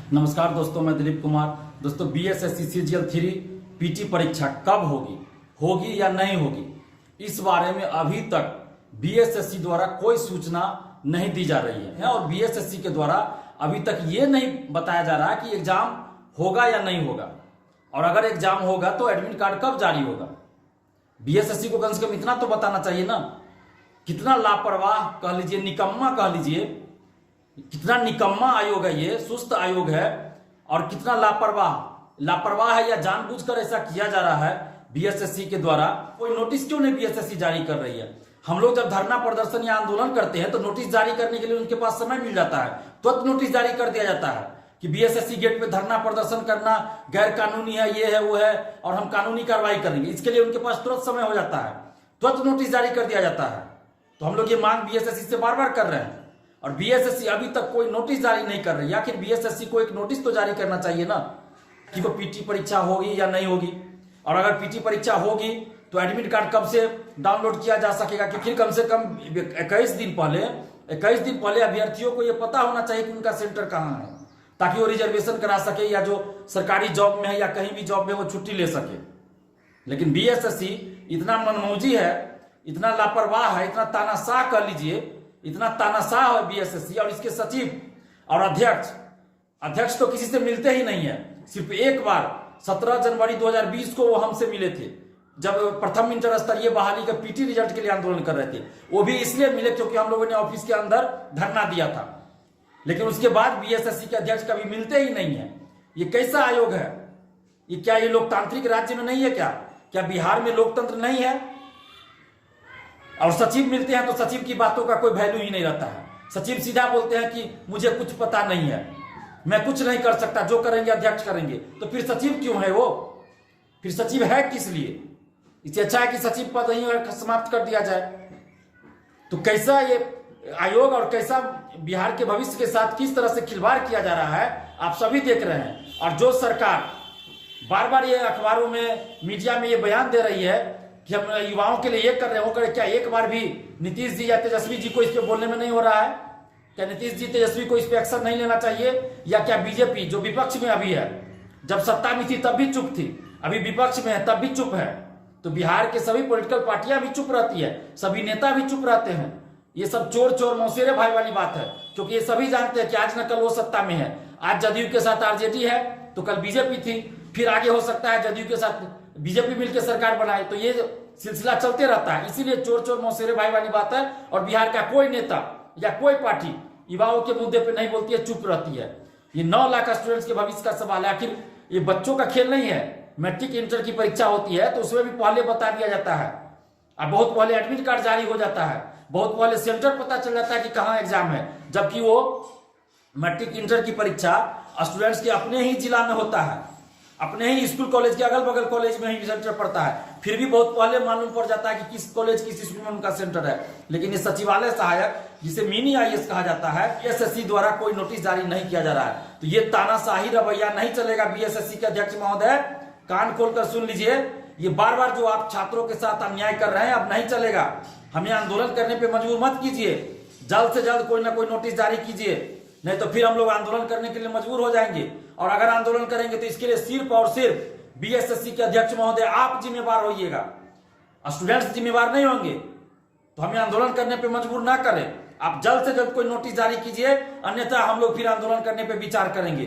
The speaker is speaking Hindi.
नमस्कार दोस्तों, मैं दिलीप कुमार। दोस्तों, बीएसएससी सीजीएल 3 पीटी परीक्षा कब होगी या नहीं होगी, इस बारे में अभी तक बीएसएससी द्वारा कोई सूचना नहीं दी जा रही है और बीएसएससी के द्वारा अभी तक ये नहीं बताया जा रहा है कि एग्जाम होगा या नहीं होगा, और अगर एग्जाम होगा तो एडमिट कार्ड कब जारी होगा। बीएसएससी को कम से कम इतना तो बताना चाहिए ना। कितना लापरवाह कह लीजिए, निकम्मा कह लीजिए, कितना निकम्मा आयोग है ये, सुस्त आयोग है, और कितना लापरवाह है या जानबूझकर ऐसा किया जा रहा है बीएसएससी के द्वारा। कोई नोटिस क्यों नहीं बीएसएससी जारी कर रही है। हम लोग जब धरना प्रदर्शन या आंदोलन करते हैं तो नोटिस जारी करने के लिए उनके पास समय मिल जाता है, तुरंत नोटिस जारी कर दिया जाता है कि बीएसएससी गेट पे धरना प्रदर्शन करना गैर कानूनी है, ये है वो है, और हम कानूनी कार्रवाई करेंगे। इसके लिए उनके पास तुरंत समय हो जाता है, तुरंत नोटिस जारी कर दिया जाता है। तो हम लोग ये मांग बीएसएससी से बार बार कर रहे हैं और बीएसएससी अभी तक कोई नोटिस जारी नहीं कर रही है। आखिर बीएसएससी को एक नोटिस तो जारी करना चाहिए ना कि वो पीटी परीक्षा होगी या नहीं होगी, और अगर पीटी परीक्षा होगी तो एडमिट कार्ड कब से डाउनलोड किया जा सकेगा। क्योंकि कम से कम 21 दिन पहले अभ्यर्थियों को यह पता होना चाहिए कि उनका सेंटर कहाँ है, ताकि वो रिजर्वेशन करा सके या जो सरकारी जॉब में है या कहीं भी जॉब में वो छुट्टी ले सके। लेकिन बीएसएससी इतना मनमौजी है, इतना लापरवाह है, इतना तानाशाह कह लीजिए, इतना तानाशाह है बीएसएससी। और इसके सचिव और अध्यक्ष तो किसी से मिलते ही नहीं है। सिर्फ एक बार 17 जनवरी 2020 को वो हमसे मिले थे, जब प्रथम इंटर स्तरीय बहाली का पीटी रिजल्ट के लिए आंदोलन कर रहे थे। वो भी इसलिए मिले क्योंकि हम लोगों ने ऑफिस के अंदर धरना दिया था। लेकिन उसके बाद बीएसएससी के अध्यक्ष कभी मिलते ही नहीं है। ये कैसा आयोग है? ये क्या ये लोकतांत्रिक राज्य में नहीं है क्या बिहार में लोकतंत्र नहीं है? और सचिव मिलते हैं तो सचिव की बातों का कोई वैल्यू ही नहीं रहता है। सचिव सीधा बोलते हैं कि मुझे कुछ पता नहीं है, मैं कुछ नहीं कर सकता, जो करेंगे अध्यक्ष करेंगे। तो फिर सचिव क्यों है वो? फिर सचिव है किस लिए? इससे अच्छा है कि सचिव पद ही समाप्त कर दिया जाए। तो कैसा ये आयोग और कैसा बिहार के भविष्य के साथ किस तरह से खिलवाड़ किया जा रहा है आप सभी देख रहे हैं। और जो सरकार बार बार ये अखबारों में, मीडिया में ये बयान दे रही है कि हम युवाओं के लिए ये कर रहे हैं वो कर रहे, क्या एक बार भी नीतीश जी या तेजस्वी जी को इस पे बोलने में नहीं हो रहा है? क्या नीतीश जी तेजस्वी को इस पे एक्शन नहीं लेना चाहिए? या क्या बीजेपी जो विपक्ष में अभी है, जब सत्ता में थी तब भी चुप थी, अभी विपक्ष में है तब भी चुप है। तो बिहार के सभी पॉलिटिकल पार्टियां भी चुप रहती है, सभी नेता भी चुप रहते हैं। ये सब चोर मौसेरे भाई वाली बात है, क्योंकि ये सभी जानते हैं कि आज न कल वो सत्ता में है। आज जदयू के साथ आरजेडी है तो कल बीजेपी थी, फिर आगे हो सकता है जदयू के साथ बीजेपी मिलकर सरकार बनाए। तो ये सिलसिला चलते रहता है। इसीलिए चोर मौसेरे भाई वाली बात है। और बिहार का कोई नेता या कोई पार्टी युवाओं के मुद्दे पे नहीं बोलती है, चुप रहती है। ये 9 लाख स्टूडेंट्स के भविष्य का सवाल है। आखिर ये बच्चों का खेल नहीं है। मैट्रिक इंटर की परीक्षा होती है तो उसमें भी पहले बता दिया जाता है, और बहुत पहले एडमिट कार्ड जारी हो जाता है, बहुत पहले सेंटर पता चल जाता है कि कहाँ एग्जाम है। जबकि वो मैट्रिक इंटर की परीक्षा स्टूडेंट्स के अपने ही जिला में होता है, अपने ही स्कूल कॉलेज के अगल बगल कॉलेज में ही सेंटर पड़ता है। फिर भी बहुत पहले मालूम पड़ जाता है कि किस कॉलेज किस स्कूल में उनका सेंटर है। लेकिन ये सचिवालय सहायक, जिसे मिनी आईएएस कहा जाता है, बीएसएससी द्वारा कोई नोटिस जारी नहीं किया जा रहा है। तो ये तानाशाही रवैया नहीं चलेगा। बीएसएससी के अध्यक्ष महोदय, कान खोलकर सुन लीजिए, ये बार बार जो आप छात्रों के साथ अन्याय कर रहे हैं अब नहीं चलेगा। हमें आंदोलन करने पे मजबूर मत कीजिए, जल्द से जल्द कोई ना कोई नोटिस जारी कीजिए, नहीं तो फिर हम लोग आंदोलन करने के लिए मजबूर हो जाएंगे। और अगर आंदोलन करेंगे तो इसके लिए सिर्फ और सिर्फ बीएसएससी के अध्यक्ष महोदय आप जिम्मेवार होइएगा, स्टूडेंट्स जिम्मेवार नहीं होंगे। तो हमें आंदोलन करने पे मजबूर ना करें। आप जल्द से जल्द कोई नोटिस जारी कीजिए, अन्यथा हम लोग फिर आंदोलन करने पे विचार करेंगे।